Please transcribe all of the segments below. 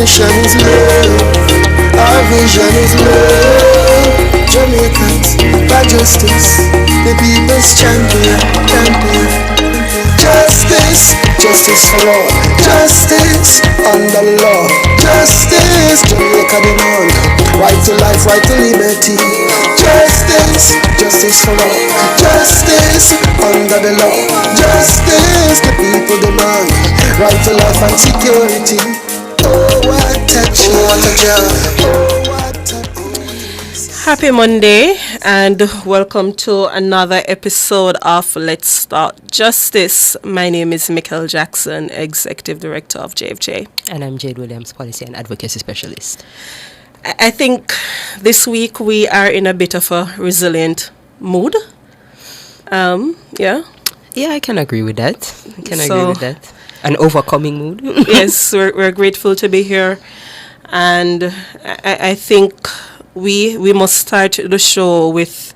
mission is love. Our vision is love. Jamaicans, by justice, the people's champion, champion. Justice, justice for all. Justice under law. Justice, Jamaica demand. Right to life, right to liberty. Justice, justice for all. Justice under the law. Justice, the people demand. Right to life and security. Oh, what a job. What a job. Oh, what a Happy Monday and welcome to another episode of Let's Talk Justice. My name is Michael Jackson, Executive Director of JFJ. And I'm Jade Williams, Policy and Advocacy Specialist. I think this week we are in a bit of a resilient mood. Yeah, I can agree with that. An overcoming mood. Yes, we're grateful to be here. And I think we must start the show with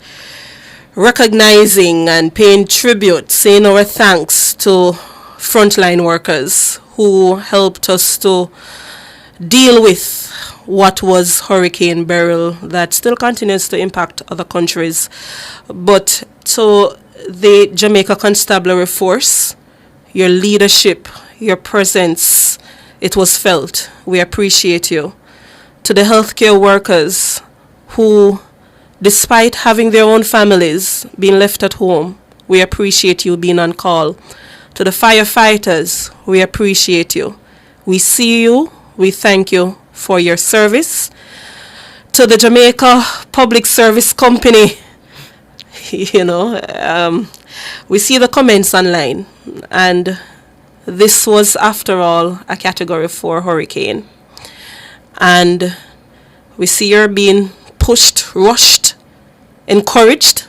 recognizing and paying tribute, saying our thanks to frontline workers who helped us to deal with what was Hurricane Beryl that still continues to impact other countries. But to the Jamaica Constabulary Force, your leadership, your presence, it was felt. We appreciate you. To the healthcare workers who, despite having their own families, being left at home, we appreciate you being on call. To the firefighters, we appreciate you. We see you. We thank you for your service. To the Jamaica Public Service Company, we see the comments online, and this was, after all, a Category 4 hurricane. And we see you're being pushed, rushed, encouraged,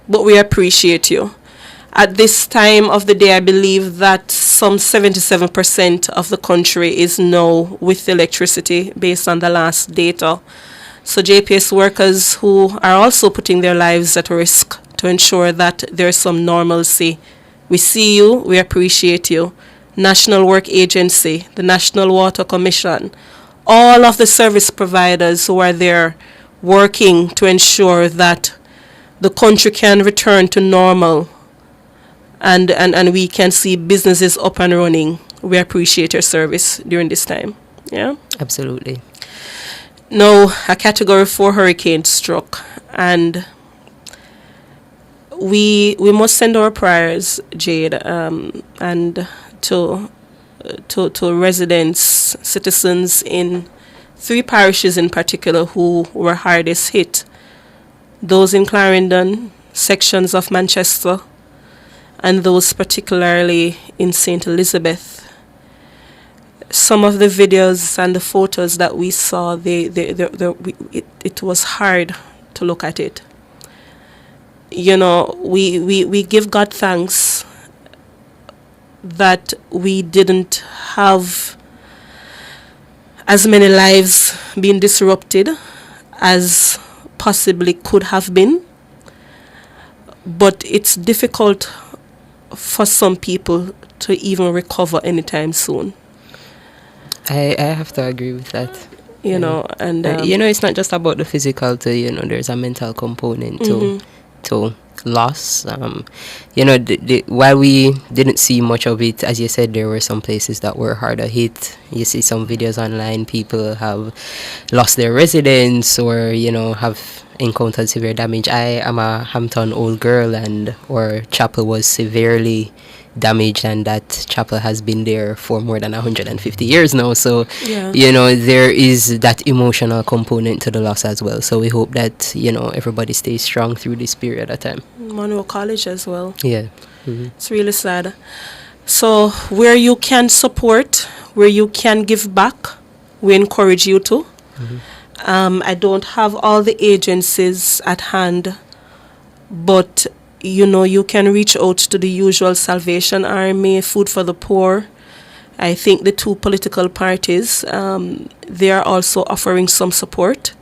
but we appreciate you. At this time of the day, I believe that some 77% of the country is now with electricity based on the last data. So JPS workers who are also putting their lives at risk to ensure that there's some normalcy. We see you, we appreciate you. National Work Agency, the National Water Commission, all of the service providers who are there working to ensure that the country can return to normal and we can see businesses up and running. We appreciate your service during this time. Yeah? Absolutely. Now, a Category 4 hurricane struck, and we must send our prayers, Jade, and to residents, citizens in 3 parishes in particular who were hardest hit. Those in Clarendon, sections of Manchester, and those particularly in St. Elizabeth. Some of the videos and the photos that we saw, it was hard to look at it. You know, we give God thanks that we didn't have as many lives being disrupted as possibly could have been. But it's difficult for some people to even recover anytime soon. I have to agree with that. You know, and it's not just about the physical. There's a mental component to loss. While we didn't see much of it, as you said, there were some places that were harder hit. You see some videos online, people have lost their residence or have encountered severe damage. I am a Hampton old girl, and our chapel was severely damaged, and that chapel has been there for more than 150 years now. So there is that emotional component to the loss as well. So we hope that everybody stays strong through this period of time. Monroe College as well. Yeah. It's really sad. So where you can support, where you can give back, we encourage you to. I don't have all the agencies at hand, but you can reach out to the usual Salvation Army, Food for the Poor. I think the 2 political parties, they are also offering some support.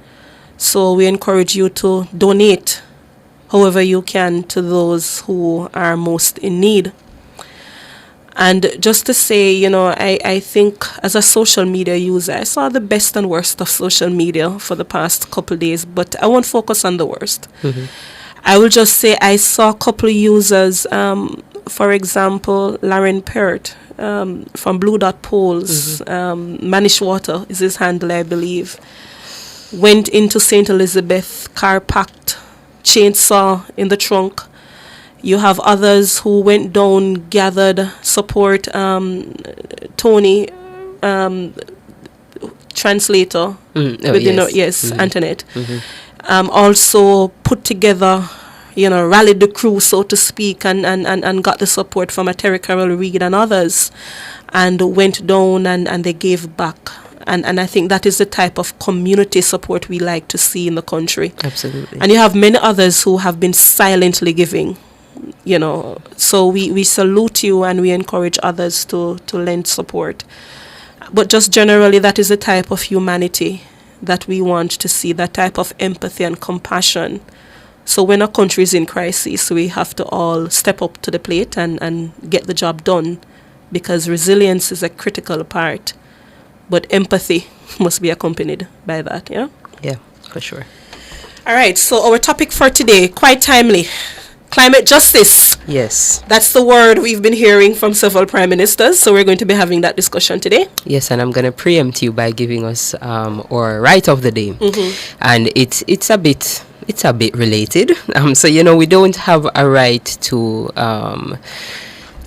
So we encourage you to donate however you can to those who are most in need. And just to say, I think as a social media user, I saw the best and worst of social media for the past couple of days, but I won't focus on the worst. I will just say I saw a couple of users, for example, Lauren Pert from Blue Dot Polls, Manish Water is his handle, I believe, went into St. Elizabeth, car packed, chainsaw in the trunk. You have others who went down, gathered support. Tony, translator, Antoinette, also put together, rallied the crew, so to speak, and got the support from a Terry Carroll Reed and others, and went down and they gave back. And I think that is the type of community support we like to see in the country. Absolutely. And you have many others who have been silently giving. So we salute you and we encourage others to lend support. But just generally, that is the type of humanity that we want to see, that type of empathy and compassion. So when a country is in crisis, we have to all step up to the plate and get the job done, because resilience is a critical part. But empathy must be accompanied by that, yeah? Yeah, for sure. All right, so our topic for today, quite timely. Climate justice. Yes. That's the word we've been hearing from several prime ministers, so we're going to be having that discussion today. Yes, and I'm going to preempt you by giving us our right of the day. And it's a bit related. So we don't have a right to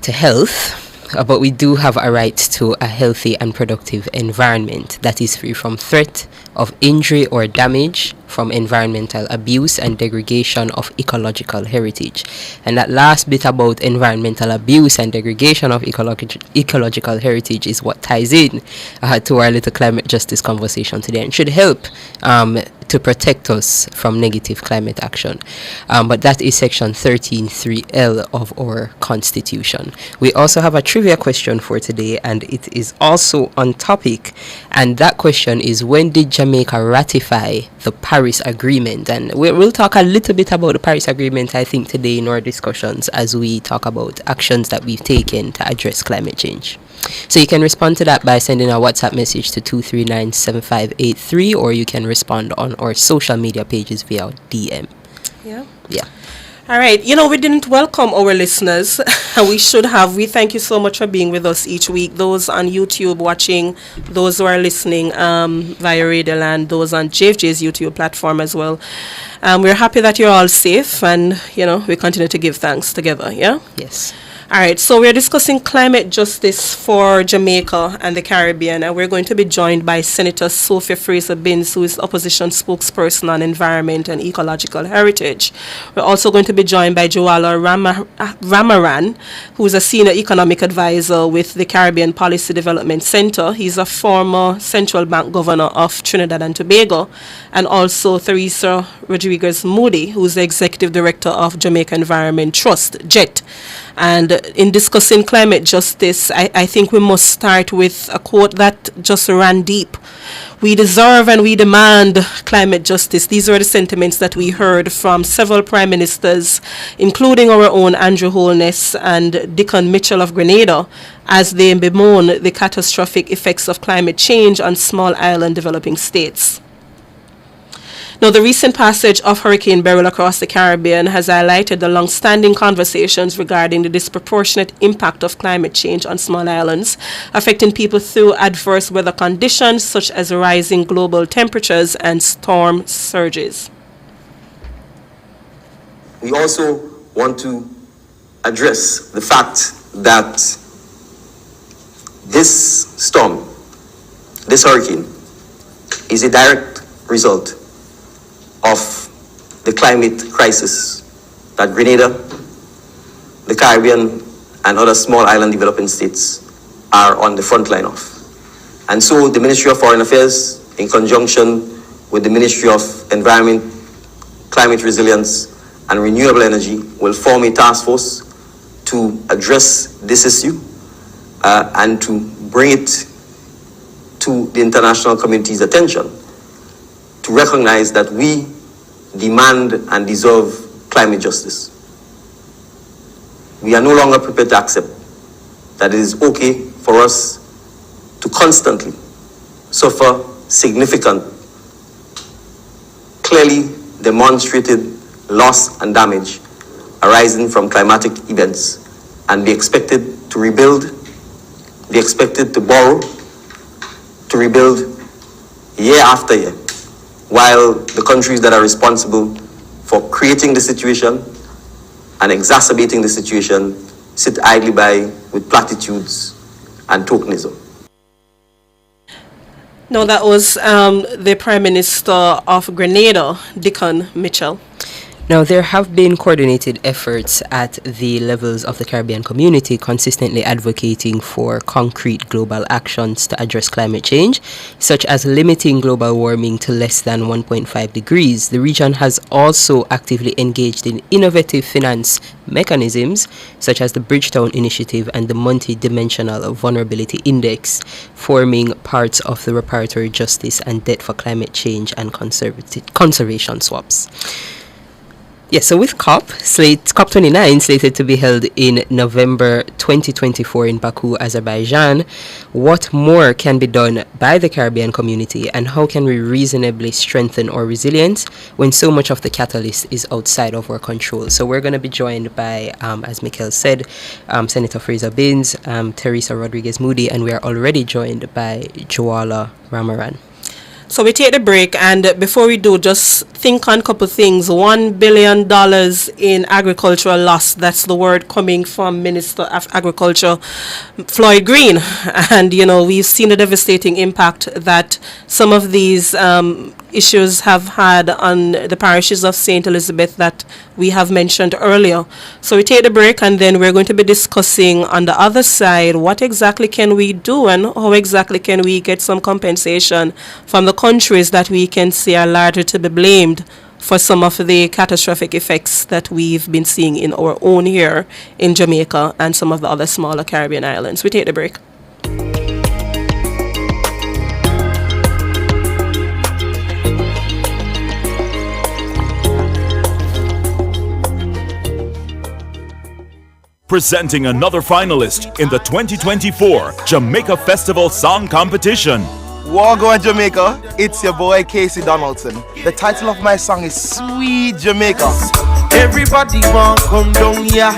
health, but we do have a right to a healthy and productive environment that is free from threat of injury or damage from environmental abuse and degradation of ecological heritage. And that last bit about environmental abuse and degradation of ecological heritage is what ties in to our little climate justice conversation today, and should help to protect us from negative climate action. But that is section 13.3L of our constitution. We also have a trivia question for today, and it is also on topic, and that question is, when did Jamaica ratify the Paris Agreement? And we'll talk a little bit about the Paris Agreement, I think, today in our discussions as we talk about actions that we've taken to address climate change. So you can respond to that by sending a WhatsApp message to 239-7583, or you can respond on our social media pages via DM. Yeah. Yeah. All right. We didn't welcome our listeners. We should have. We thank you so much for being with us each week. Those on YouTube watching, those who are listening via Radio Land, those on JFJ's YouTube platform as well. We're happy that you're all safe, and, we continue to give thanks together. Yeah? Yes. All right, so we're discussing climate justice for Jamaica and the Caribbean, and we're going to be joined by Senator Sophia Fraser-Binns, who is opposition spokesperson on environment and ecological heritage. We're also going to be joined by Joala Ramaran, who is a senior economic advisor with the Caribbean Policy Development Center. He's a former central bank governor of Trinidad and Tobago, and also Theresa Rodriguez Moody, who's the executive director of Jamaica Environment Trust, JET. And in discussing climate justice, I think we must start with a quote that just ran deep. We deserve and we demand climate justice. These are the sentiments that we heard from several prime ministers, including our own Andrew Holness and Dickon Mitchell of Grenada, as they bemoan the catastrophic effects of climate change on small island developing states. Now, the recent passage of Hurricane Beryl across the Caribbean has highlighted the long-standing conversations regarding the disproportionate impact of climate change on small islands, affecting people through adverse weather conditions such as rising global temperatures and storm surges. We also want to address the fact that this storm, this hurricane, is a direct result of the climate crisis that Grenada, the Caribbean, and other small island developing states are on the front line of. And so the Ministry of Foreign Affairs, in conjunction with the Ministry of Environment, Climate Resilience, and Renewable Energy, will form a task force to address this issue and to bring it to the international community's attention, to recognize that we demand and deserve climate justice. We are no longer prepared to accept that it is okay for us to constantly suffer significant, clearly demonstrated loss and damage arising from climatic events and be expected to rebuild, be expected to borrow, to rebuild year after year, while the countries that are responsible for creating the situation and exacerbating the situation sit idly by with platitudes and tokenism. No, that was the Prime Minister of Grenada, Dickon Mitchell. Now, there have been coordinated efforts at the levels of the Caribbean community consistently advocating for concrete global actions to address climate change, such as limiting global warming to less than 1.5 degrees. The region has also actively engaged in innovative finance mechanisms, such as the Bridgetown Initiative and the Multi-Dimensional Vulnerability Index, forming parts of the reparatory justice and debt for climate change and conservation swaps. Yes, so with COP29 slated to be held in November 2024 in Baku, Azerbaijan, what more can be done by the Caribbean community, and how can we reasonably strengthen our resilience when so much of the catalyst is outside of our control? So we're going to be joined by, as Mikhail said, Senator Fraser Binns, Teresa Rodriguez Moody, and we are already joined by Joala Ramaran. So we take the break, and before we do, just think on a couple things. $1 billion in agricultural loss. That's the word coming from Minister of Agriculture, Floyd Green. And, we've seen the devastating impact that some of these issues have had on the parishes of St. Elizabeth that we have mentioned earlier. So we take the break, and then we're going to be discussing on the other side what exactly can we do and how exactly can we get some compensation from the countries that we can see are largely to be blamed for some of the catastrophic effects that we've been seeing in our own here in Jamaica and some of the other smaller Caribbean islands. We take the break. Presenting another finalist in the 2024 Jamaica Festival Song Competition. Wago in Jamaica, it's your boy Casey Donaldson. The title of my song is Sweet Jamaica. Everybody want come down here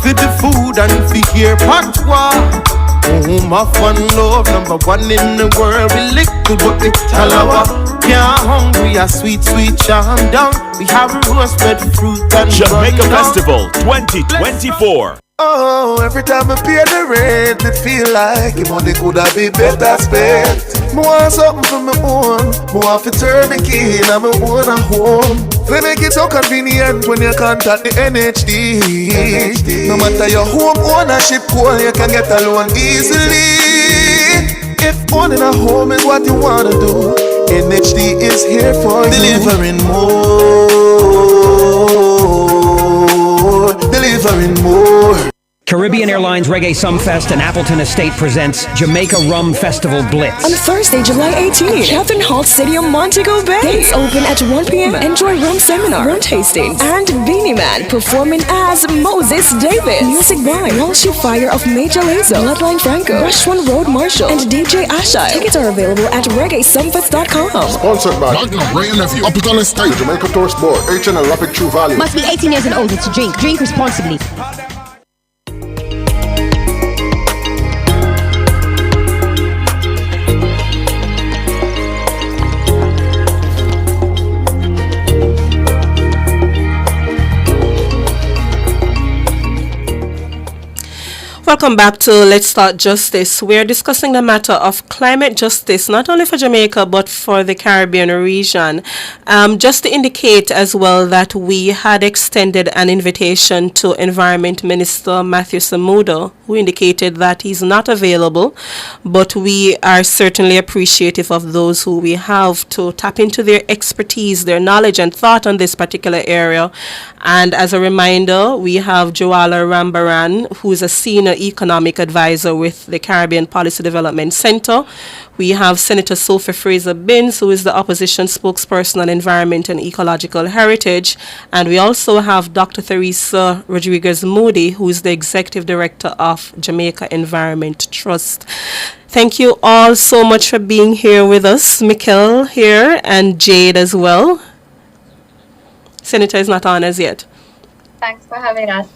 for the food and for hear patois. Home of one love, number one in the world. We lick the but we talawa. Can't hungry, a sweet, sweet charm down. We have a roasted fruit and Jamaica Festival 2024. Oh, every time I pay the rent, it feel like the money could have been better spent. I want something for my own. I want to turn the key in my own home. They make it so convenient when you contact the NHD. No matter your home ownership goal, you can get a loan easily. If owning a home is what you want to do, NHD is here for delivering delivering more. Caribbean Airlines Reggae Sumfest and Appleton Estate presents Jamaica Rum Festival Blitz. On Thursday, July 18th, Catherine Hall Stadium, Montego Bay. Gates open at 1 p.m. Enjoy rum seminar, rum tastings, and Beanie Man performing as Moses Davis. Music by Walshy Fire of Major Lazo, Bloodline Franco, Rush One Road Marshall, and DJ Asha. Tickets are available at reggaesumfest.com. Sponsored by Magnum Ray and Nephew, Appleton Estate, Jamaica Tourist Board, HNL Rapid True Value. Must be 18 years and older to drink. Drink responsibly. Welcome back to Let's Start Justice. We're discussing the matter of climate justice, not only for Jamaica, but for the Caribbean region. Just to indicate as well that we had extended an invitation to Environment Minister Matthew Samuda, who indicated that he's not available, but we are certainly appreciative of those who we have to tap into their expertise, their knowledge and thought on this particular area. And as a reminder, we have Joala Rambaran, who is a senior Economic Advisor with the Caribbean Policy Development Center. We have Senator Sophie Fraser-Binns, who is the opposition spokesperson on environment and ecological heritage. And we also have Dr. Theresa Rodriguez-Moody, who is the executive director of Jamaica Environment Trust. Thank you all so much for being here with us. Mikkel here and Jade as well. Senator is not on as yet. Thanks for having us.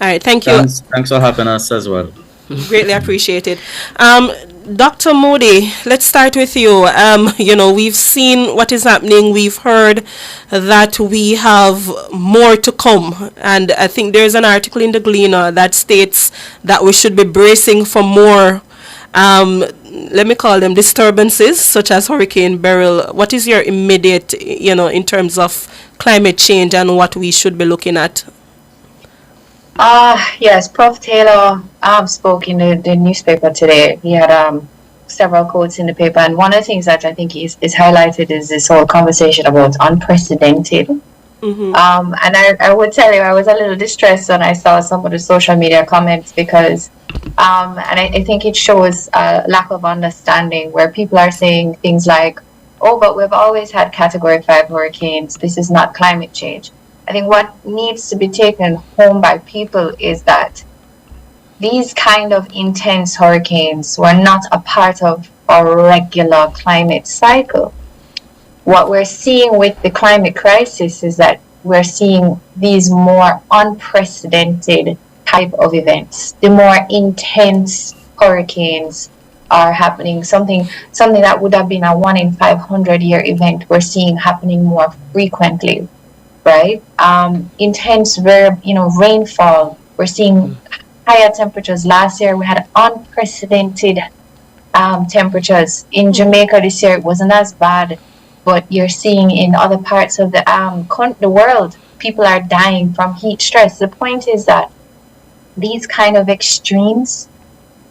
All right, thank you. Thanks for having us as well. Greatly appreciated. Dr. Modi, let's start with you. We've seen what is happening. We've heard that we have more to come. And I think there's an article in the Gleaner that states that we should be bracing for more, let me call them disturbances, such as Hurricane Beryl. What is your immediate, in terms of climate change and what we should be looking at? Yes, Prof. Taylor spoke in the newspaper today. He had several quotes in the paper, and one of the things that I think is highlighted is this whole conversation about unprecedented. And I would tell you, I was a little distressed when I saw some of the social media comments because, and I think it shows a lack of understanding where people are saying things like, oh, but we've always had Category 5 hurricanes. This is not climate change. I think what needs to be taken home by people is that these kind of intense hurricanes were not a part of our regular climate cycle. What we're seeing with the climate crisis is that we're seeing these more unprecedented type of events. The more intense hurricanes are happening, something that would have been a 1 in 500 year event, we're seeing happening more frequently, right? Intense rainfall. We're seeing higher temperatures. Last year we had unprecedented temperatures. In Jamaica this year it wasn't as bad, but you're seeing in other parts of the world, people are dying from heat stress. The point is that these kind of extremes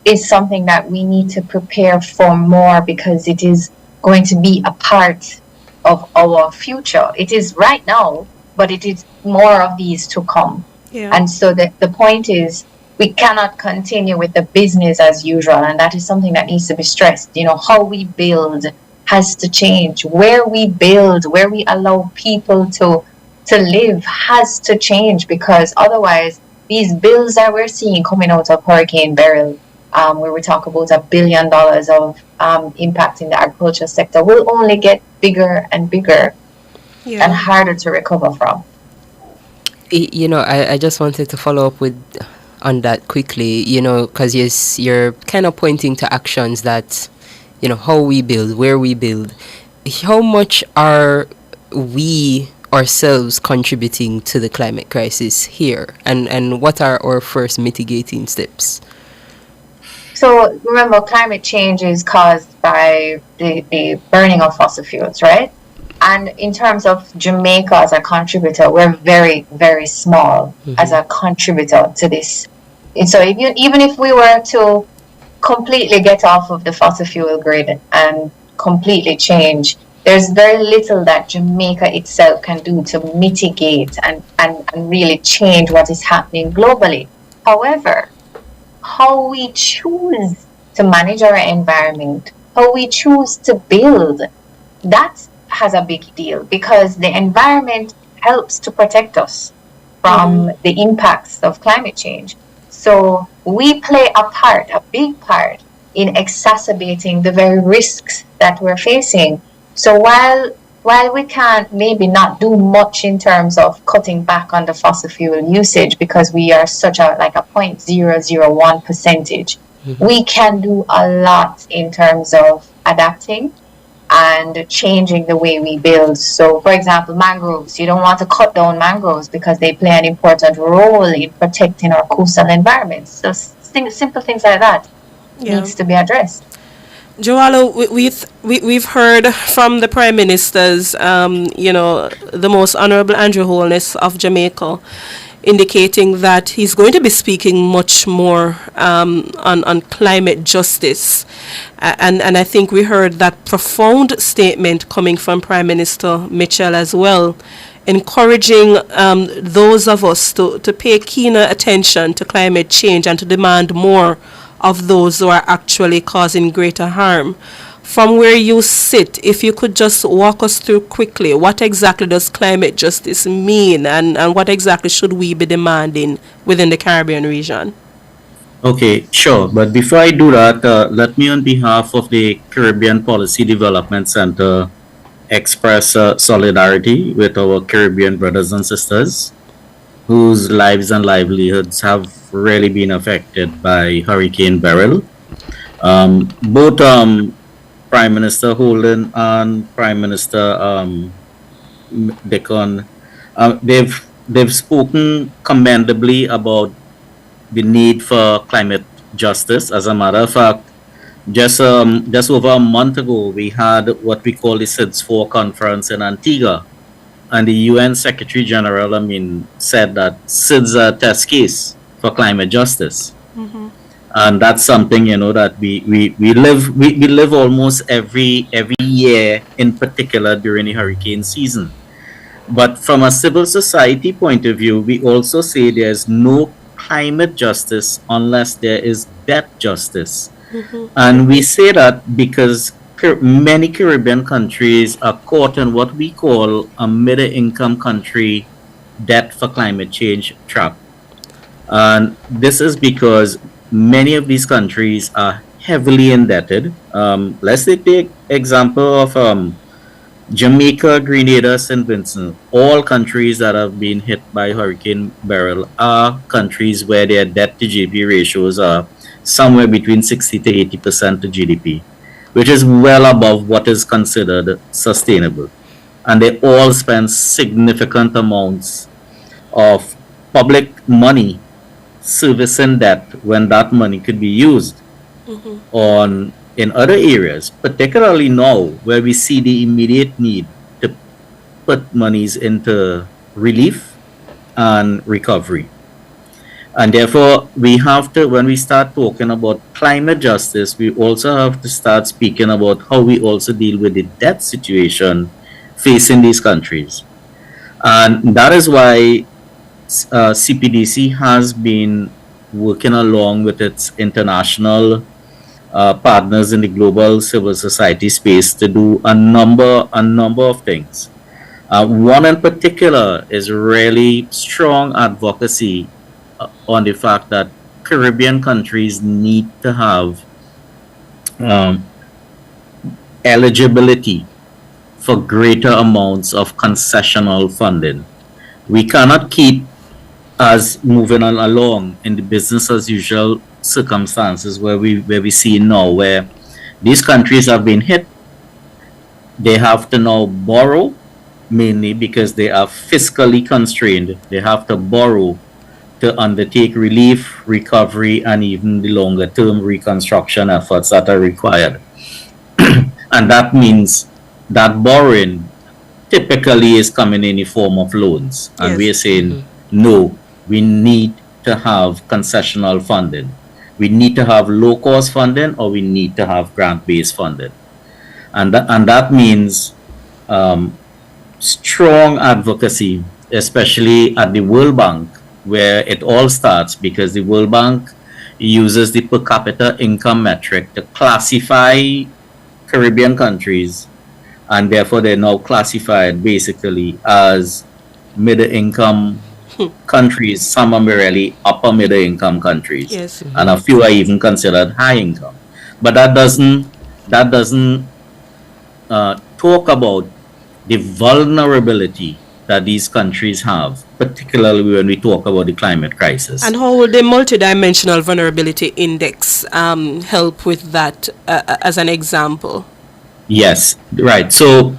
is something that we need to prepare for more, because it is going to be a part of our future. It is right now, but it is more of these to come. Yeah. And so the point is, we cannot continue with the business as usual, and that is something that needs to be stressed. How we build has to change. Where we build, where we allow people to live has to change, because otherwise these bills that we're seeing coming out of Hurricane Beryl, where we talk about $1 billion of impact in the agriculture sector, will only get bigger and bigger and harder to recover from. I just wanted to follow up on that quickly, because yes, you're kind of pointing to actions that, how we build, where we build. How much are we ourselves contributing to the climate crisis here? And what are our first mitigating steps? So remember, climate change is caused by the burning of fossil fuels, right? And in terms of Jamaica as a contributor, we're very, very small as a contributor to this. And so even if we were to completely get off of the fossil fuel grid and completely change, there's very little that Jamaica itself can do to mitigate and really change what is happening globally. However, how we choose to manage our environment, how we choose to build, that has a big deal, because the environment helps to protect us from the impacts of climate change. So we play a big part in exacerbating the very risks that we're facing. So while we can't maybe not do much in terms of cutting back on the fossil fuel usage, because we are such a 0.001 percentage, we can do a lot in terms of adapting and changing the way we build. So, for example, mangroves. You don't want to cut down mangroves because they play an important role in protecting our coastal environments. So simple things like that needs to be addressed. Joalo, we've heard from the Prime Minister's, the most Honorable Andrew Holness of Jamaica, indicating that he's going to be speaking much more on climate justice. And I think we heard that profound statement coming from Prime Minister Mitchell as well, encouraging those of us to pay keener attention to climate change and to demand more of those who are actually causing greater harm. From where you sit, if you could just walk us through quickly, what exactly does climate justice mean, and what exactly should we be demanding within the Caribbean region? Okay, sure. But before I do that, let me, on behalf of the Caribbean Policy Development Center, express solidarity with our Caribbean brothers and sisters whose lives and livelihoods have really been affected by Hurricane Beryl. Both Prime Minister Holden and Prime Minister Deacon, they've spoken commendably about the need for climate justice. As a matter of fact, just over a month ago, we had what we call the SIDS 4 conference in Antigua, and the UN Secretary General, said that SIDS are a test case for climate justice. And that's something, that we live almost every year, in particular during the hurricane season. But from a civil society point of view, we also say there's no climate justice unless there is debt justice. And we say that because many Caribbean countries are caught in what we call a middle-income country debt for climate change trap. And this is because many of these countries are heavily indebted. Let's take the example of Jamaica, Grenada, St. Vincent. All countries that have been hit by Hurricane Beryl are countries where their debt to GDP ratios are somewhere between 60 to 80% to GDP, which is well above what is considered sustainable. And they all spend significant amounts of public money servicing debt when that money could be used in other areas, particularly now where we see the immediate need to put monies into relief and recovery. And therefore, we have to, when we start talking about climate justice, we also have to start speaking about how we also deal with the debt situation facing these countries. And that is why CPDC has been working along with its international partners in the global civil society space to do a number of things. One in particular is really strong advocacy on the fact that Caribbean countries need to have eligibility for greater amounts of concessional funding. We cannot keep us moving on along in the business as usual circumstances where we see now where these countries have been hit. They have to now borrow, mainly because they are fiscally constrained. They have to borrow to undertake relief, recovery, and even the longer term reconstruction efforts that are required. And that means that borrowing typically is coming in the form of loans. And we are saying, no, we need to have concessional funding. We need to have low-cost funding, or we need to have grant-based funding. And that means strong advocacy, especially at the World Bank, where it all starts, because the World Bank uses the per capita income metric to classify Caribbean countries, and therefore they're now classified basically as middle income countries. Some are merely upper middle income countries, and a few are even considered high income. But that doesn't talk about the vulnerability that these countries have, particularly when we talk about the climate crisis. And how will the multidimensional vulnerability index help with that as an example? Yes, right. So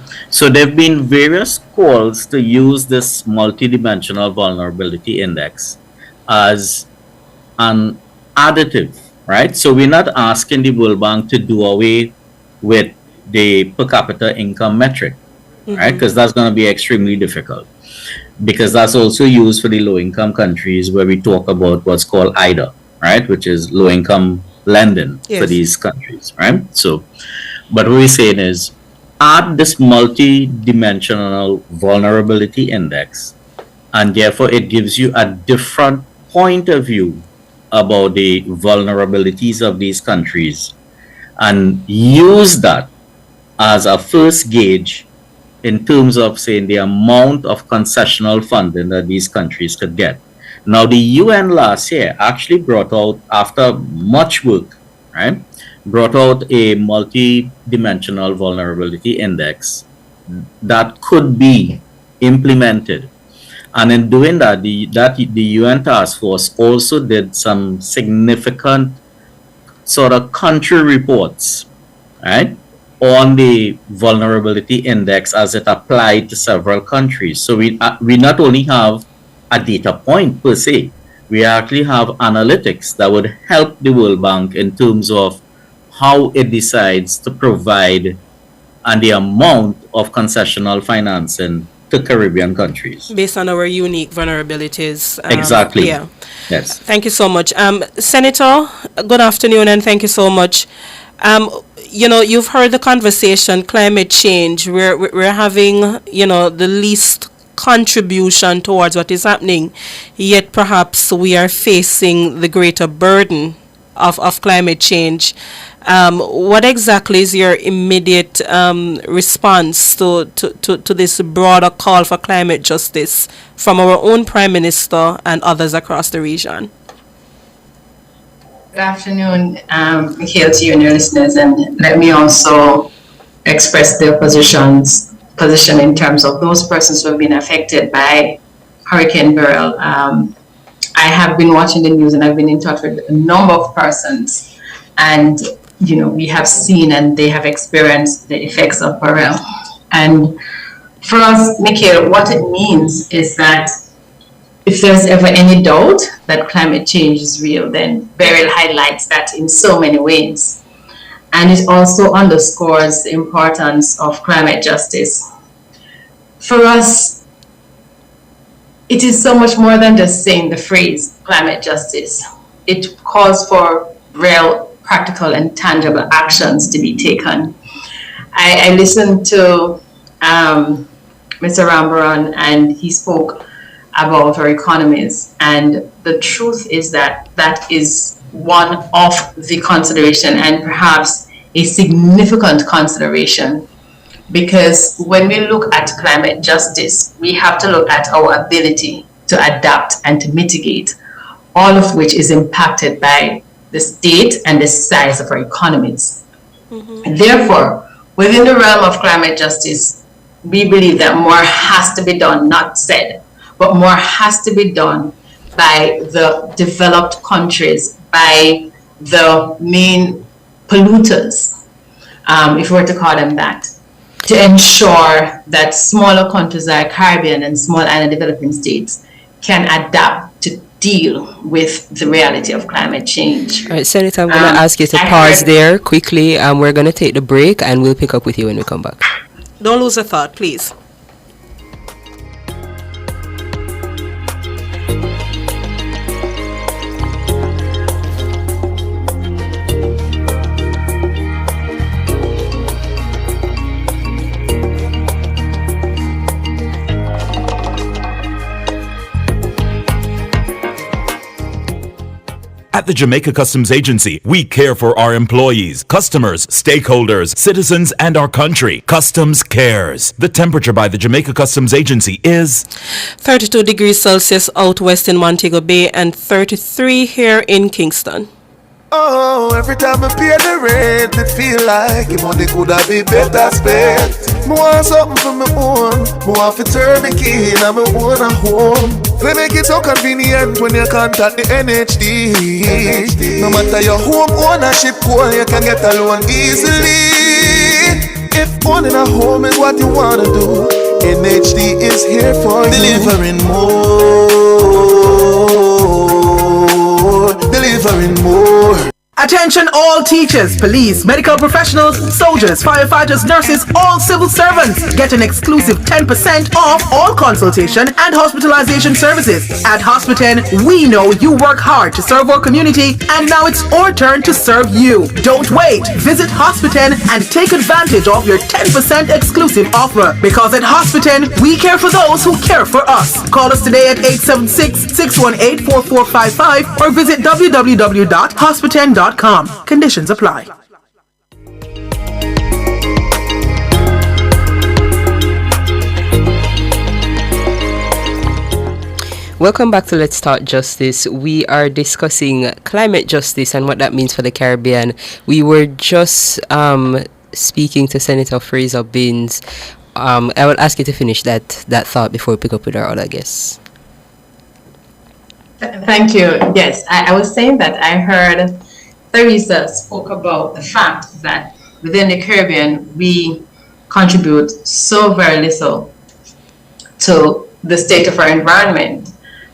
there have been various calls to use this multidimensional vulnerability index as an additive, right? So we're not asking the World Bank to do away with the per capita income metric, right? Because that's going to be extremely difficult, because that's also used for the low-income countries where we talk about what's called IDA, right? Which is low-income lending for these countries, right? So, but what we're saying is add this multi-dimensional vulnerability index, and therefore it gives you a different point of view about the vulnerabilities of these countries, and use that as a first gauge in terms of saying the amount of concessional funding that these countries could get. Now, the UN last year actually brought out, after much work, right, brought out a multi-dimensional vulnerability index that could be implemented. And in doing that, the UN task force also did some significant sort of country reports, right, on the vulnerability index as it applied to several countries. So we not only have a data point per se, we actually have analytics that would help the World Bank in terms of how it decides to provide and the amount of concessional financing to Caribbean countries. Based on our unique vulnerabilities. Exactly. Yeah. Yes. Thank you so much. Senator, good afternoon and thank you so much. You've heard the conversation, climate change. We're having, the least contribution towards what is happening, yet perhaps we are facing the greater burden of climate change. What exactly is your immediate response to this broader call for climate justice from our own Prime Minister and others across the region? Good afternoon, Mikhail, to you and your listeners, and let me also express the position in terms of those persons who have been affected by Hurricane Beryl. I have been watching the news and I've been in touch with a number of persons, and we have seen and they have experienced the effects of Beryl. And for us, Mikhail, what it means is that if there's ever any doubt that climate change is real, then Beryl highlights that in so many ways. And it also underscores the importance of climate justice. For us, it is so much more than just saying the phrase climate justice. It calls for real, practical, and tangible actions to be taken. I listened to Mr. Rambaran, and he spoke about our economies, and the truth is that that is one of the consideration, and perhaps a significant consideration, because when we look at climate justice, we have to look at our ability to adapt and to mitigate, all of which is impacted by the state and the size of our economies. Mm-hmm. Therefore, within the realm of climate justice, we believe that more has to be done, not said, but more has to be done by the developed countries, by the main polluters, if we were to call them that, to ensure that smaller countries like Caribbean and small island developing states can adapt to deal with the reality of climate change. All right, Senator, I'm going to ask you to pause there quickly. We're going to take the break and we'll pick up with you when we come back. Don't lose a thought, please. At the Jamaica Customs Agency, we care for our employees, customers, stakeholders, citizens, and our country. Customs cares. The temperature by the Jamaica Customs Agency is 32 degrees Celsius out west in Montego Bay and 33 here in Kingston. Oh, every time I pay the rent, it feel like the money could have been better spent. I want something for my own. I want to turn the key in my own home. They make it so convenient when you contact the NHD. No matter your home ownership call, you can get a loan easily. If owning a home is what you want to do, NHD is here for you. Delivering more. Attention all teachers, police, medical professionals, soldiers, firefighters, nurses, all civil servants. Get an exclusive 10% off all consultation and hospitalization services. At Hospiten, we know you work hard to serve our community, and now it's our turn to serve you. Don't wait. Visit Hospiten and take advantage of your 10% exclusive offer. Because at Hospiten, we care for those who care for us. Call us today at 876-618-4455 or visit www.hospiten.com. Conditions apply. Welcome back to Let's Talk Justice. We are discussing climate justice and what that means for the Caribbean. We were just speaking to Senator Fraser Binns. I will ask you to finish that thought before we pick up with our other guests. Thank you. Yes, I was saying that I heard Theresa spoke about the fact that within the Caribbean, we contribute so very little to the state of our environment,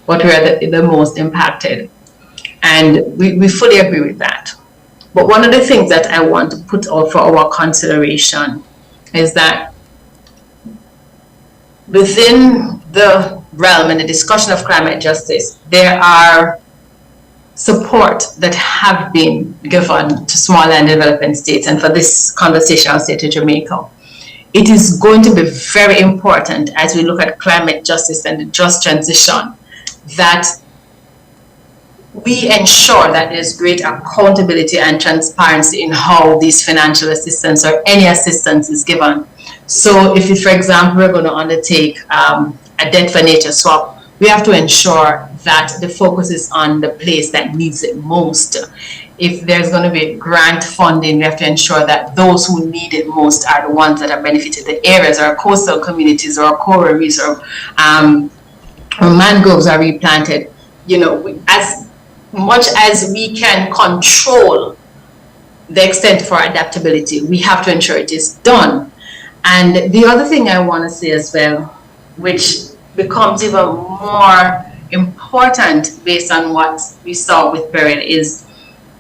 but we are the most impacted. And we fully agree with that. But one of the things that I want to put out for our consideration is that within the realm and the discussion of climate justice, there are support that have been given to small and developing states, and for this conversation I'll say to Jamaica. It is going to be very important as we look at climate justice and the just transition that we ensure that there's great accountability and transparency in how these financial assistance or any assistance is given. So if, for example, we're going to undertake a debt for nature swap, we have to ensure that the focus is on the place that needs it most. If there's going to be grant funding, we have to ensure that those who need it most are the ones that are benefited. The areas or coastal communities or coral reefs or mangroves are replanted. You know, as much as we can control the extent of our adaptability, we have to ensure it is done. And the other thing I want to say as well, which becomes even more important based on what we saw with Beryl, is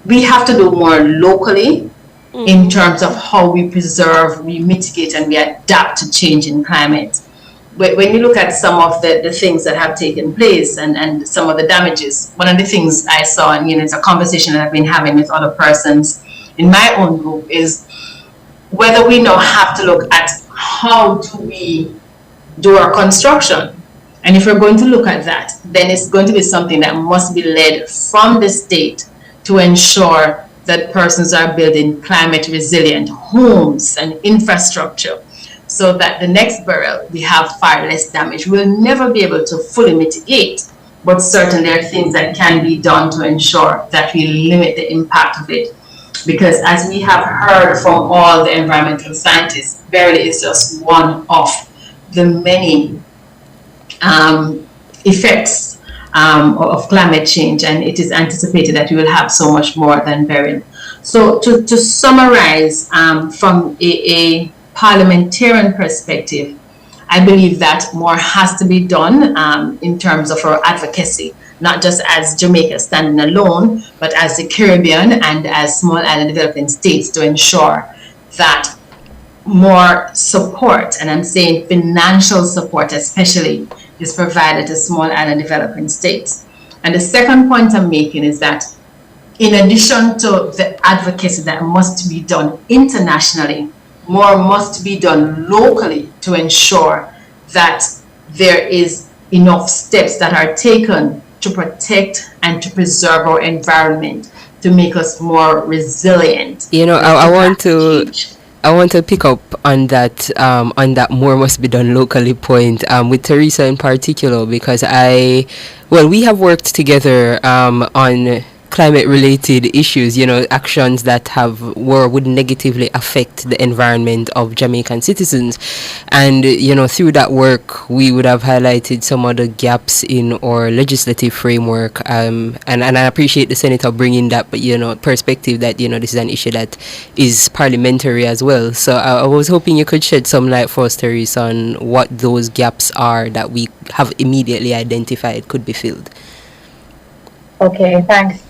we have to do more locally in terms of how we preserve, we mitigate, and we adapt to change in climate. When you look at some of the things that have taken place and some of the damages, one of the things I saw, and it's a conversation that I've been having with other persons in my own group, is whether we now have to look at how do we do our construction. And if we're going to look at that, then it's going to be something that must be led from the state to ensure that persons are building climate resilient homes and infrastructure so that the next Beryl we have far less damage. We'll never be able to fully mitigate, but certainly there are things that can be done to ensure that we limit the impact of it. Because as we have heard from all the environmental scientists, Beryl is just one of the many effects of climate change, and it is anticipated that we will have so much more than Beryl. So to summarize, from a parliamentarian perspective, I believe that more has to be done in terms of our advocacy, not just as Jamaica standing alone, but as the Caribbean and as small island developing states, to ensure that more support, and I'm saying financial support especially, is provided to small island developing states. And the second point I'm making is that in addition to the advocacy that must be done internationally, more must be done locally to ensure that there is enough steps that are taken to protect and to preserve our environment, to make us more resilient. I want to pick up on that more must be done locally point with Theresa in particular, because we have worked together on climate related issues, actions that would negatively affect the environment of Jamaican citizens. And, through that work, we would have highlighted some of the gaps in our legislative framework. And I appreciate the Senator bringing that, perspective that, this is an issue that is parliamentary as well. So I was hoping you could shed some light for us, Theresa, on what those gaps are that we have immediately identified could be filled. Okay, thanks.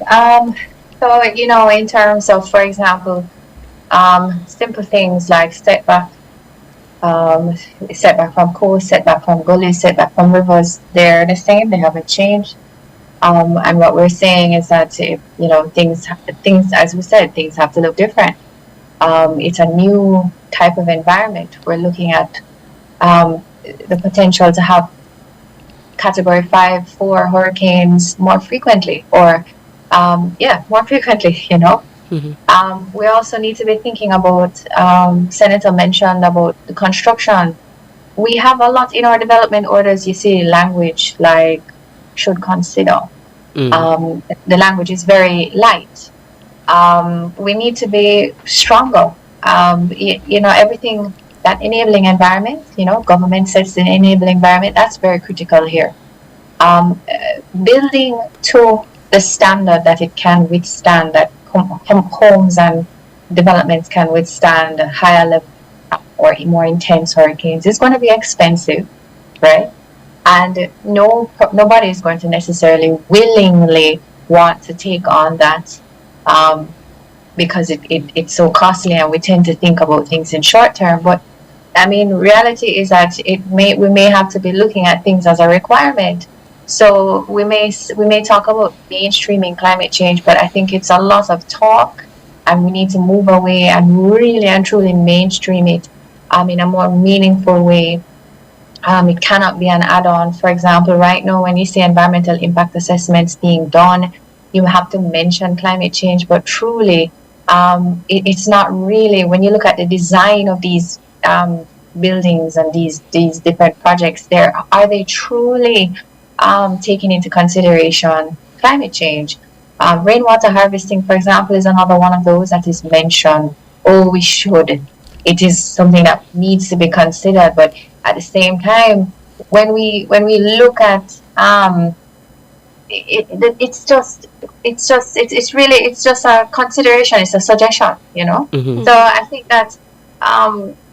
So, in terms of, for example, simple things like setback from coast, setback from gullies, setback from rivers, they're the same, they haven't changed. And what we're saying is that, things, as we said, things have to look different. It's a new type of environment. We're looking at the potential to have Category 5, 4 hurricanes more frequently, or more frequently. We also need to be thinking about, Senator mentioned about the construction. We have a lot in our development orders, you see, language like should consider. The language is very light. We need to be stronger. Everything, that enabling environment, government sets the enabling environment, that's very critical here. Building to the standard that it can withstand, that homes and developments can withstand higher level or more intense hurricanes, is going to be expensive, right? And nobody is going to necessarily willingly want to take on that, because it's so costly, and we tend to think about things in short term. But I mean, reality is that we may have to be looking at things as a requirement. So we may talk about mainstreaming climate change, but I think it's a lot of talk, and we need to move away and really and truly mainstream it in a more meaningful way. It cannot be an add-on. For example, right now, when you see environmental impact assessments being done, you have to mention climate change, but truly, it's not really, when you look at the design of these buildings and these different projects, are they truly taking into consideration climate change? Rainwater harvesting, for example, is another one of those that is mentioned. Oh, we should. It is something that needs to be considered, but at the same time, when we look at it's just a consideration. It's a suggestion, So I think that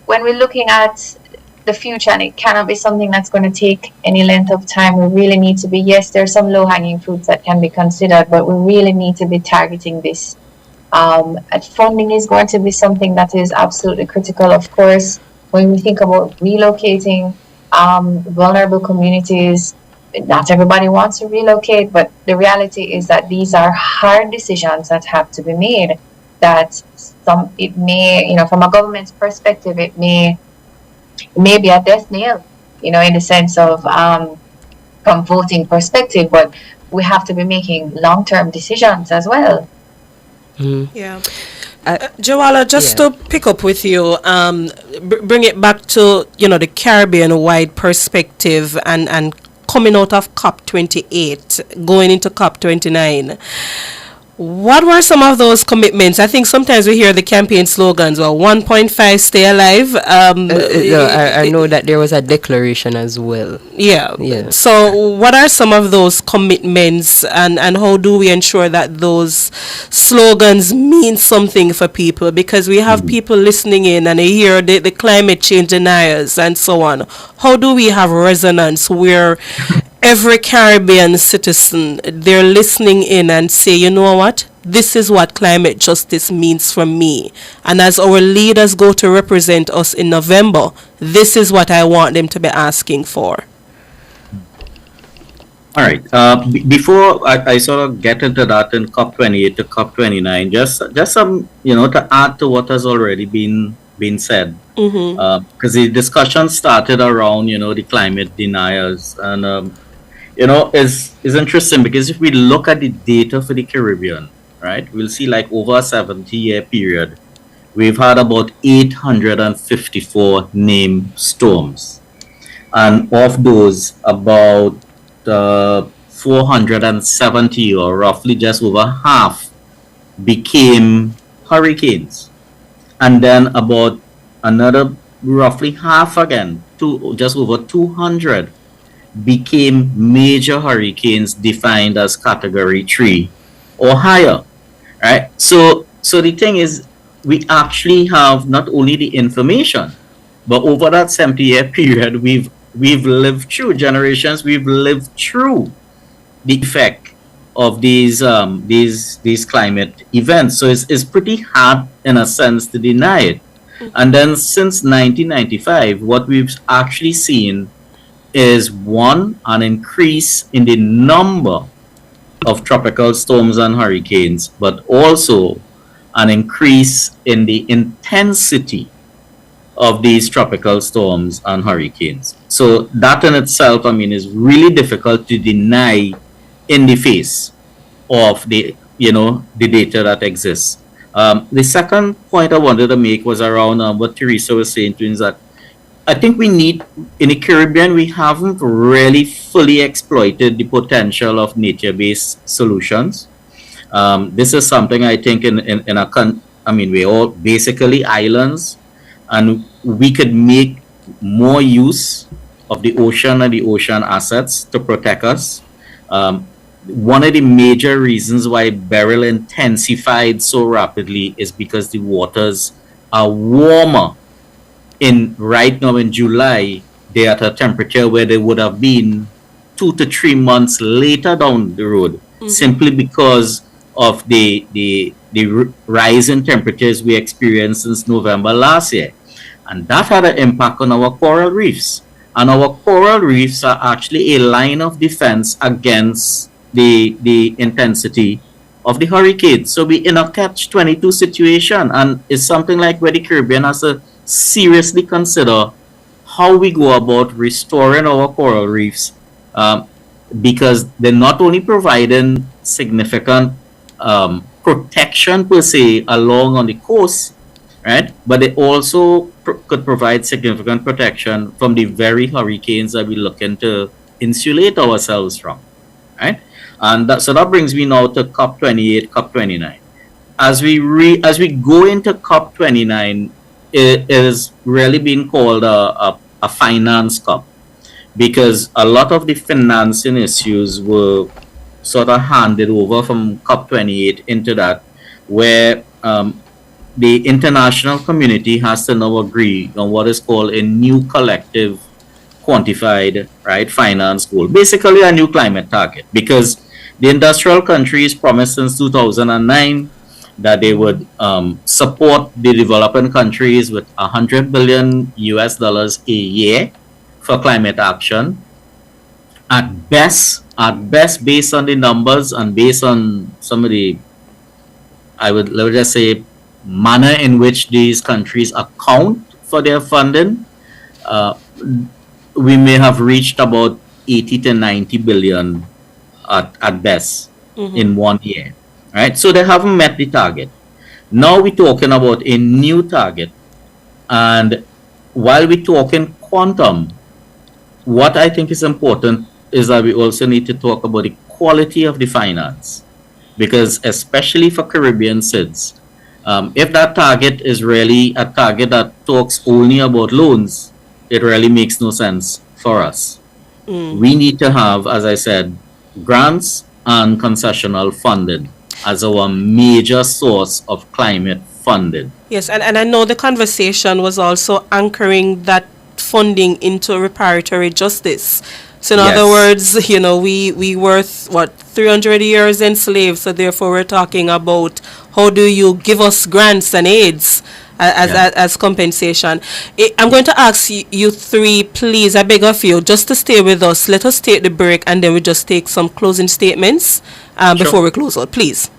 when we're looking at the future, and it cannot be something that's going to take any length of time, we really need to be, yes, there's some low-hanging fruits that can be considered, but we really need to be targeting this. Funding is going to be something that is absolutely critical, of course. When we think about relocating vulnerable communities, not everybody wants to relocate, but the reality is that these are hard decisions that have to be made. That it may, from a government's perspective, it may be a death nail, in the sense of from voting perspective, but we have to be making long-term decisions as well. Yeah. Joala, just to pick up with you, bring it back to, the Caribbean-wide perspective and coming out of COP28, going into COP29. What were some of those commitments? I think sometimes we hear the campaign slogans, 1.5 stay alive. I know that there was a declaration as well. Yeah. So what are some of those commitments, and how do we ensure that those slogans mean something for people? Because we have people listening in and they hear the climate change deniers and so on. How do we have resonance where every Caribbean citizen, they're listening in and say, you know what? This is what climate justice means for me. And as our leaders go to represent us in November, this is what I want them to be asking for. All right. Before I sort of get into that in COP28 to COP29, just some, to add to what has already been said. Because the discussion started around, the climate deniers. And, is interesting because if we look at the data for the Caribbean, right, we'll see like over a 70-year period, we've had about 854 named storms. And of those, about 470, or roughly just over half, became hurricanes. And then about another roughly half again, just over 200, became major hurricanes defined as category 3 or higher, right? So the thing is, we actually have not only the information, but over that 70-year period, we've lived through generations, we've lived through the effect of these climate events. So it's pretty hard in a sense to deny it. And then since 1995, what we've actually seen is one, an increase in the number of tropical storms and hurricanes, but also an increase in the intensity of these tropical storms and hurricanes. So that in itself, I mean, is really difficult to deny in the face of the data that exists. The second point I wanted to make was around what Teresa was saying to is that I think we need, in the Caribbean, we haven't really fully exploited the potential of nature-based solutions. This is something I think we're all basically islands, and we could make more use of the ocean and the ocean assets to protect us. One of the major reasons why Beryl intensified so rapidly is because the waters are warmer. Right now in July, they're at a temperature where they would have been 2 to 3 months later down the road, simply because of the rise in temperatures we experienced since November last year. And that had an impact on our coral reefs. And our coral reefs are actually a line of defense against the intensity of the hurricane. So we're in a catch-22 situation, and it's something like where the Caribbean has to seriously consider how we go about restoring our coral reefs, because they're not only providing significant protection per se along on the coast, right, but they also could provide significant protection from the very hurricanes that we're looking to insulate ourselves from, right? And so that brings me now to COP28, COP29. As we go into COP29, it is really being called a finance COP, because a lot of the financing issues were sort of handed over from COP28 into that, where the international community has to now agree on what is called a new collective quantified, right, finance goal, basically a new climate target, because the industrial countries promised since 2009 that they would support the developing countries with $100 billion a year for climate action. At best, based on the numbers and based on some of the, let me just say, manner in which these countries account for their funding, we may have reached about 80 to 90 billion at best in 1 year. Right? So they haven't met the target. Now we're talking about a new target. And while we're talking quantum, what I think is important is that we also need to talk about the quality of the finance. Because especially for Caribbean SIDS, if that target is really a target that talks only about loans, it really makes no sense for us. We need to have, as I said, grants and concessional funding as our major source of climate funding. Yes, and I know the conversation was also anchoring that funding into reparatory justice. So in other words, we were 300 years enslaved, so therefore we're talking about how do you give us grants and aids as compensation. I'm going to ask you three, please, I beg of you, just to stay with us. Let us take the break and then we just take some closing statements before we close out, please.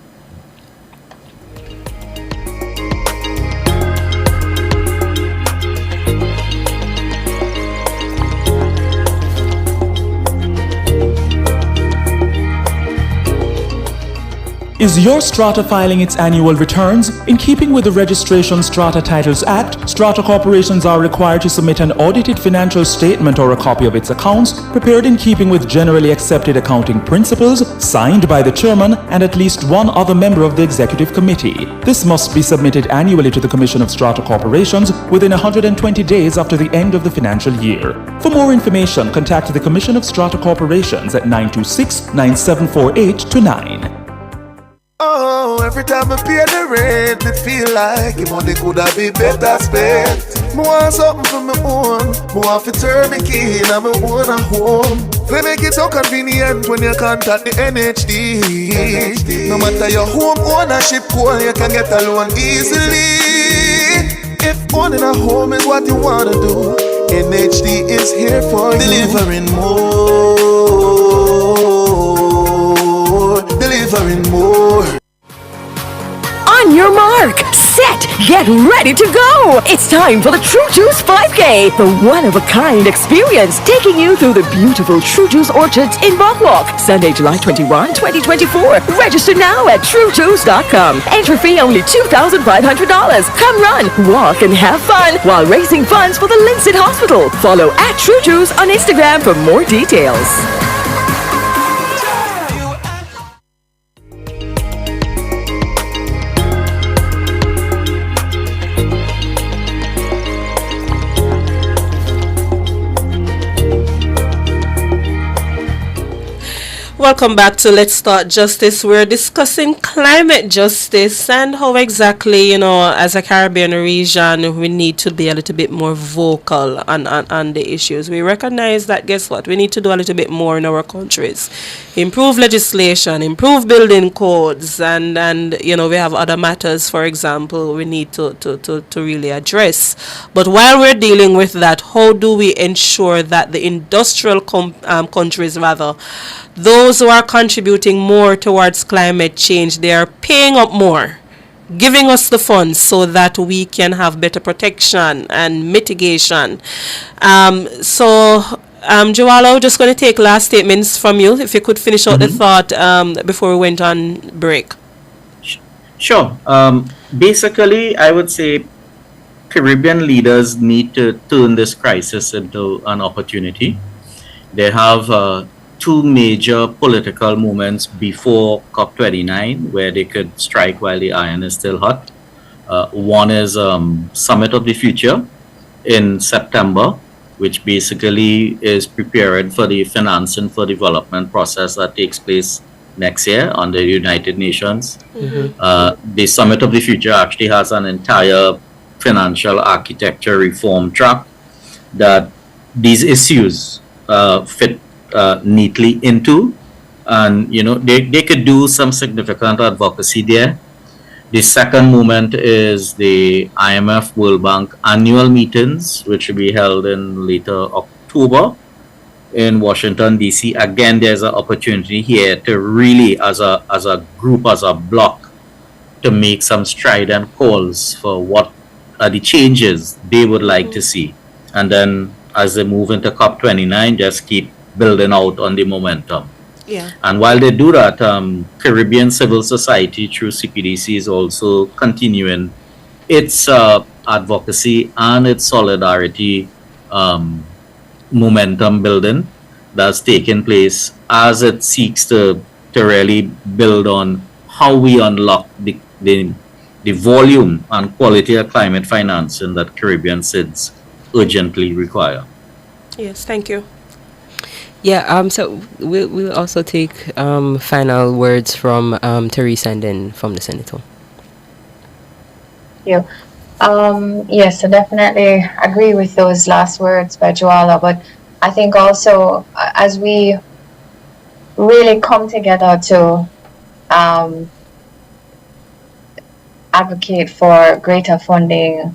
Is your Strata filing its annual returns? In keeping with the Registration Strata Titles Act, Strata corporations are required to submit an audited financial statement or a copy of its accounts, prepared in keeping with generally accepted accounting principles, signed by the chairman and at least one other member of the executive committee. This must be submitted annually to the Commission of Strata Corporations within 120 days after the end of the financial year. For more information, contact the Commission of Strata Corporations at 926-9748-9. Oh, every time I pay the rent, it feel like the money could have been better spent. Me want something for my own. Me want to turn the key in my own a home. They make it so convenient when you contact the NHD. No matter your home ownership goal, you can get a loan easily. If owning a home is what you wanna do, NHD is here for delivering more, delivering more. On your mark, set, get ready to go! It's time for the True Juice 5K, the one-of-a-kind experience taking you through the beautiful True Juice orchards in Bockwalk, Sunday, July 21, 2024. Register now at truejuice.com. Entry fee only $2,500. Come run, walk, and have fun while raising funds for the Lincoln Hospital. Follow at True Juice on Instagram for more details. Welcome back to Let's Start Justice. We're discussing climate justice and how exactly, as a Caribbean region, we need to be a little bit more vocal on the issues. We recognize that, guess what? We need to do a little bit more in our countries. Improve legislation, improve building codes, and we have other matters, for example, we need to really address. But while we're dealing with that, how do we ensure that the industrial countries, rather, those who are contributing more towards climate change, they are paying up more, giving us the funds so that we can have better protection and mitigation. Joala, I'm just going to take last statements from you. If you could finish out the thought before we went on break. Sure. Basically, I would say Caribbean leaders need to turn this crisis into an opportunity. They have two major political movements before COP29 where they could strike while the iron is still hot. One is Summit of the Future in September, which basically is prepared for the financing for development process that takes place next year under the United Nations. The Summit of the Future actually has an entire financial architecture reform track that these issues fit neatly into, and they could do some significant advocacy there. The second movement is the IMF World Bank annual meetings, which will be held in later October in Washington, D.C. Again, there's an opportunity here to really, as a group, as a bloc, to make some strident calls for what are the changes they would like to see. And then as they move into COP29, just keep building out on the momentum. Yeah. And while they do that, Caribbean civil society through CPDC is also continuing its advocacy and its solidarity momentum building that's taking place as it seeks to really build on how we unlock the volume and quality of climate financing that Caribbean SIDS urgently require. Yes, thank you. Yeah, so we'll also take final words from Teresa and then from the Senator. Yeah. Yes, I definitely agree with those last words by Joala, but I think also as we really come together to advocate for greater funding,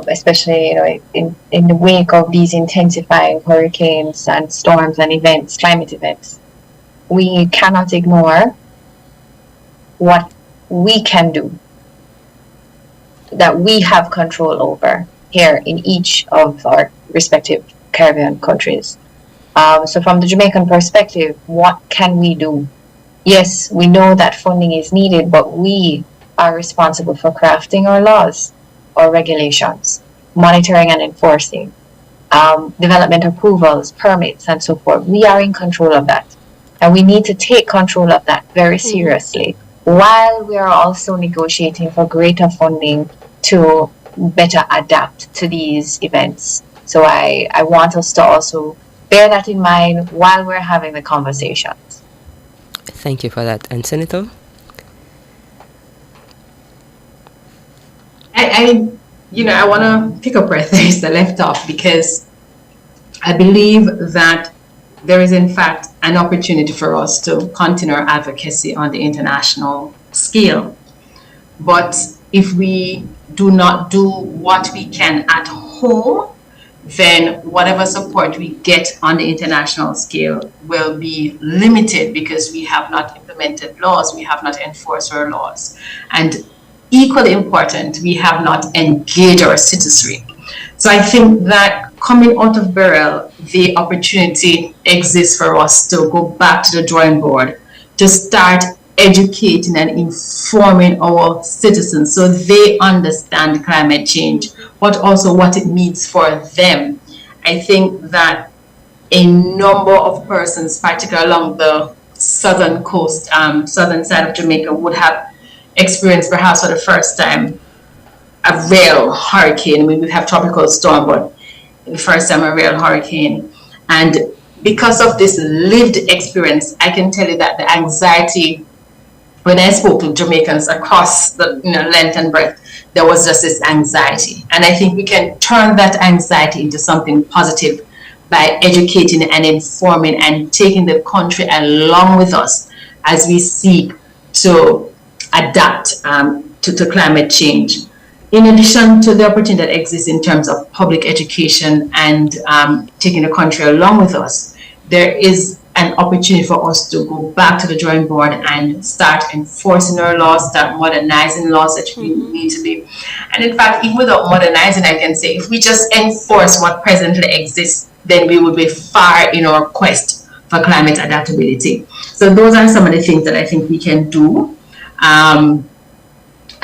especially in the wake of these intensifying hurricanes and storms and events, climate events, we cannot ignore what we can do, that we have control over here in each of our respective Caribbean countries. So from the Jamaican perspective, what can we do? Yes, we know that funding is needed, but we are responsible for crafting our laws or regulations, monitoring and enforcing, development approvals, permits, and so forth. We are in control of that. And we need to take control of that very seriously, while we are also negotiating for greater funding to better adapt to these events. So I want us to also bear that in mind while we're having the conversations. Thank you for that. And Senator? I want to pick up where Theresa left off, because I believe that there is in fact an opportunity for us to continue our advocacy on the international scale. But if we do not do what we can at home, then whatever support we get on the international scale will be limited, because we have not implemented laws, we have not enforced our laws. And equally important, we have not engaged our citizenry. So I think that coming out of Beryl, the opportunity exists for us to go back to the drawing board, to start educating and informing our citizens so they understand climate change, but also what it means for them. I think that a number of persons, particularly along the southern coast, southern side of Jamaica, would have experienced perhaps for the first time a real hurricane. I mean, we have tropical storm, but the first time a real hurricane. And because of this lived experience, I can tell you that the anxiety, when I spoke to Jamaicans across the length and breadth, there was just this anxiety. And I think we can turn that anxiety into something positive by educating and informing and taking the country along with us as we seek to adapt to climate change. In addition to the opportunity that exists in terms of public education and taking the country along with us, there is an opportunity for us to go back to the drawing board and start enforcing our laws, start modernizing laws that we need to be. And in fact, even without modernizing, I can say if we just enforce what presently exists, then we would be far in our quest for climate adaptability. So those are some of the things that I think we can do.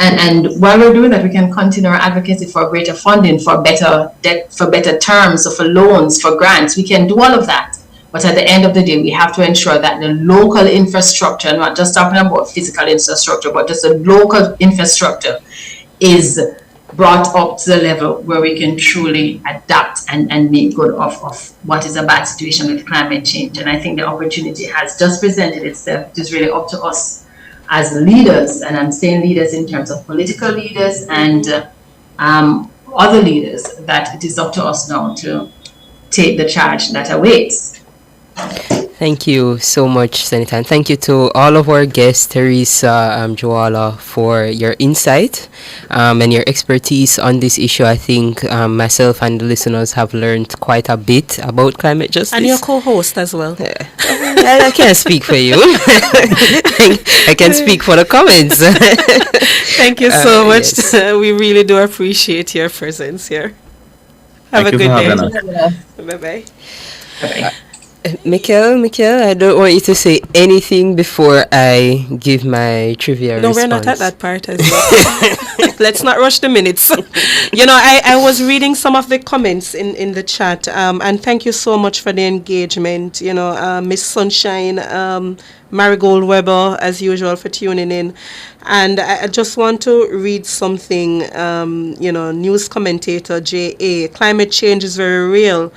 And while we're doing that, we can continue our advocacy for greater funding, for better debt, for better terms, so for loans, for grants. We can do all of that. But at the end of the day, we have to ensure that the local infrastructure, not just talking about physical infrastructure, but just the local infrastructure is brought up to the level where we can truly adapt and make good of what is a bad situation with climate change. And I think the opportunity has just presented itself. It is really up to us as leaders, and I'm saying leaders in terms of political leaders and other leaders, that it is up to us now to take the charge that awaits. Thank you so much, Senator. And thank you to all of our guests, Theresa, Joala, for your insight and your expertise on this issue. I think myself and the listeners have learned quite a bit about climate justice. And your co-host as well. I can't speak for you. I can speak for the comments. Thank you so much. Yes. We really do appreciate your presence here. Have a good day. Bye-bye. Bye-bye. Mikhail, I don't want you to say anything before I give my trivia response. No, we're not at that part as well. Let's not rush the minutes. I was reading some of the comments in the chat, and thank you so much for the engagement. Miss Sunshine, Marigold Weber, as usual, for tuning in. And I just want to read something, news commentator J.A. Climate change is very real.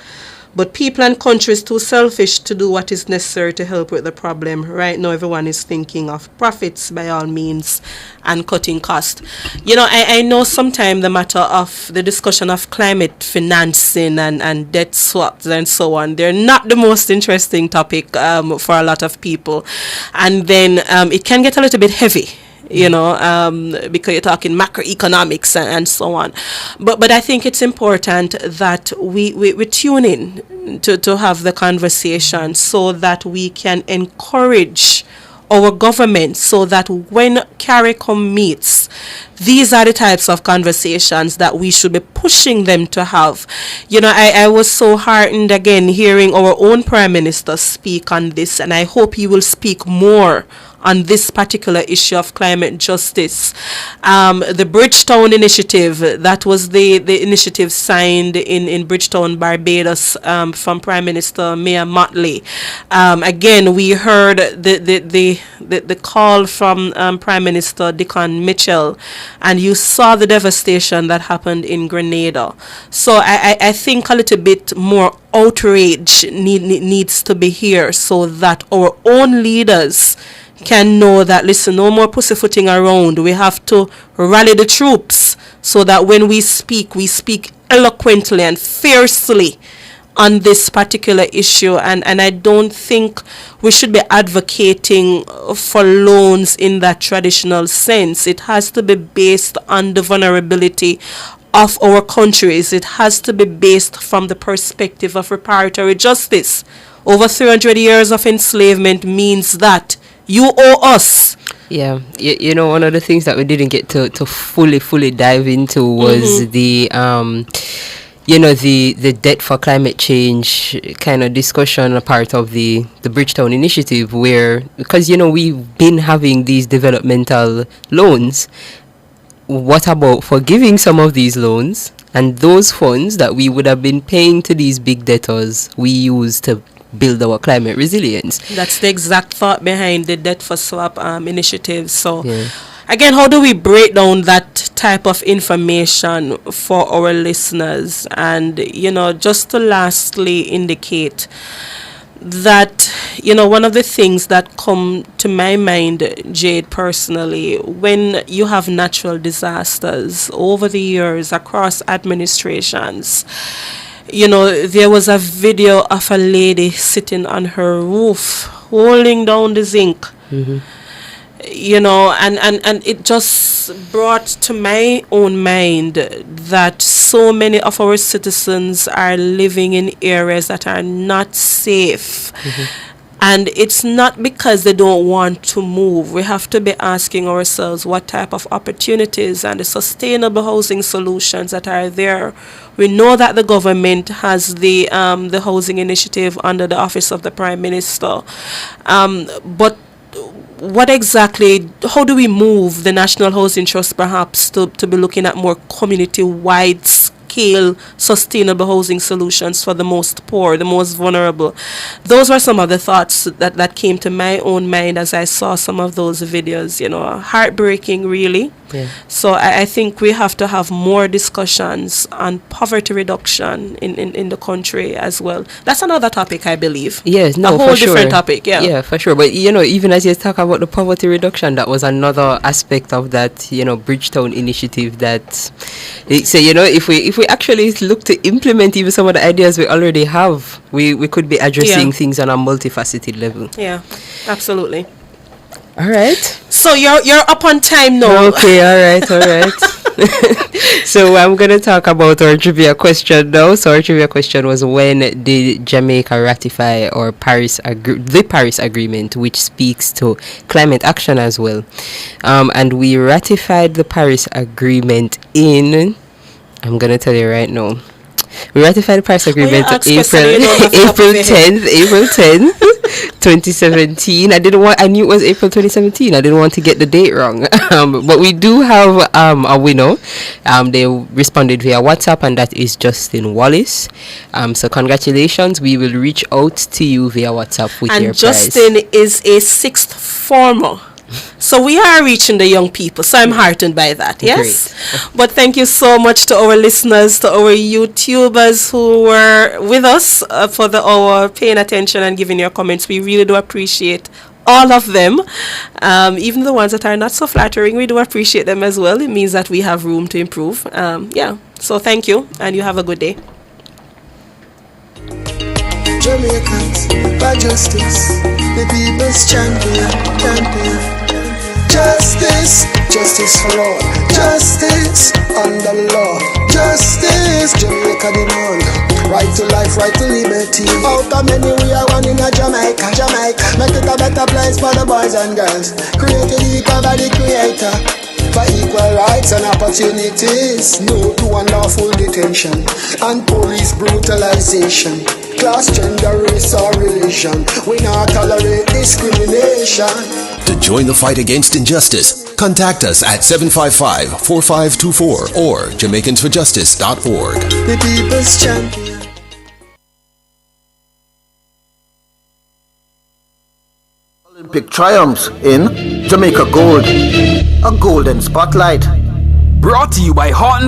But people and countries too selfish to do what is necessary to help with the problem. Right now, everyone is thinking of profits by all means and cutting costs. I know sometimes the matter of the discussion of climate financing and debt swaps and so on, they're not the most interesting topic for a lot of people. And then it can get a little bit heavy. Because you're talking macroeconomics and so on. But I think it's important that we tune in to have the conversation so that we can encourage our government so that when CARICOM meets, these are the types of conversations that we should be pushing them to have. I was so heartened again hearing our own Prime Minister speak on this, and I hope he will speak more on this particular issue of climate justice. The Bridgetown Initiative, that was the initiative signed in Bridgetown, Barbados, from Prime Minister Mia Mottley. Again, we heard the call from Prime Minister Dickon Mitchell, and you saw the devastation that happened in Grenada. So I think a little bit more outrage needs to be here so that our own leaders can know that, listen, no more pussyfooting around. We have to rally the troops so that when we speak eloquently and fiercely on this particular issue. And I don't think we should be advocating for loans in that traditional sense. It has to be based on the vulnerability of our countries. It has to be based from the perspective of reparatory justice. Over 300 years of enslavement means that you owe us. Yeah, you know, one of the things that we didn't get to fully dive into was the debt for climate change kind of discussion, a part of the Bridgetown initiative, where, because, you know, we've been having these developmental loans. What about forgiving some of these loans, and those funds that we would have been paying to these big debtors we use to build our climate resilience? That's the exact thought behind the debt for swap initiative. So again, how do we break down that type of information for our listeners? And, you know, just to lastly indicate that, you know, one of the things that come to my mind, Jade, personally, when you have natural disasters over the years across administrations, you know, there was a video of a lady sitting on her roof holding down the zinc. You know, and it just brought to my own mind that so many of our citizens are living in areas that are not safe. And it's not because they don't want to move. We have to be asking ourselves what type of opportunities and the sustainable housing solutions that are there. We know that the government has the housing initiative under the office of the Prime Minister. But what exactly, how do we move the National Housing Trust perhaps to be looking at more community-wide scale sustainable housing solutions for the most poor, the most vulnerable? Those were some of the thoughts that came to my own mind as I saw some of those videos, you know, heartbreaking really. So I think we have to have more discussions on poverty reduction in the country as well. That's another topic, I believe. Yes, no, a whole for different sure. topic. Yeah, for sure. But, you know, even as you talk about the poverty reduction, that was another aspect of that, you know, Bridgetown initiative that, so, you know, if we actually look to implement even some of the ideas we already have, we could be addressing things on a multifaceted level. Yeah, absolutely. All right. So you're up on time now. Okay, all right. So I'm going to talk about our trivia question now. So our trivia question was, when did Jamaica ratify the Paris Agreement, which speaks to climate action as well? And we ratified the Paris Agreement in, I'm going to tell you right now. We ratified the Paris Agreement April 10th, 2017. I knew it was April 2017. I didn't want to get the date wrong. But we do have a winner. They responded via WhatsApp, and that is Justin Wallace. So congratulations. We will reach out to you via WhatsApp with your prize. And Justin is a sixth former. So we are reaching the young people. So I'm heartened by that. Yes. Great. But thank you so much to our listeners, to our YouTubers who were with us for the hour, paying attention and giving your comments. We really do appreciate all of them. Even the ones that are not so flattering, we do appreciate them as well. It means that we have room to improve. So thank you, and you have a good day. Jamaicans, by justice, the people's champion. Justice for all. Justice under law. Justice, Jamaica demand. Right to life, right to liberty. Out of many we are one in a Jamaica. Make it a better place for the boys and girls. Created equal by the creator. For equal rights and opportunities. No to unlawful detention and police brutalization. Class, gender, race or religion. We not tolerate discrimination. To join the fight against injustice, contact us at 755-4524 or JamaicансForJustice.org. The people's champion. Olympic triumphs in Jamaica Gold. A golden spotlight. Brought to you by Horton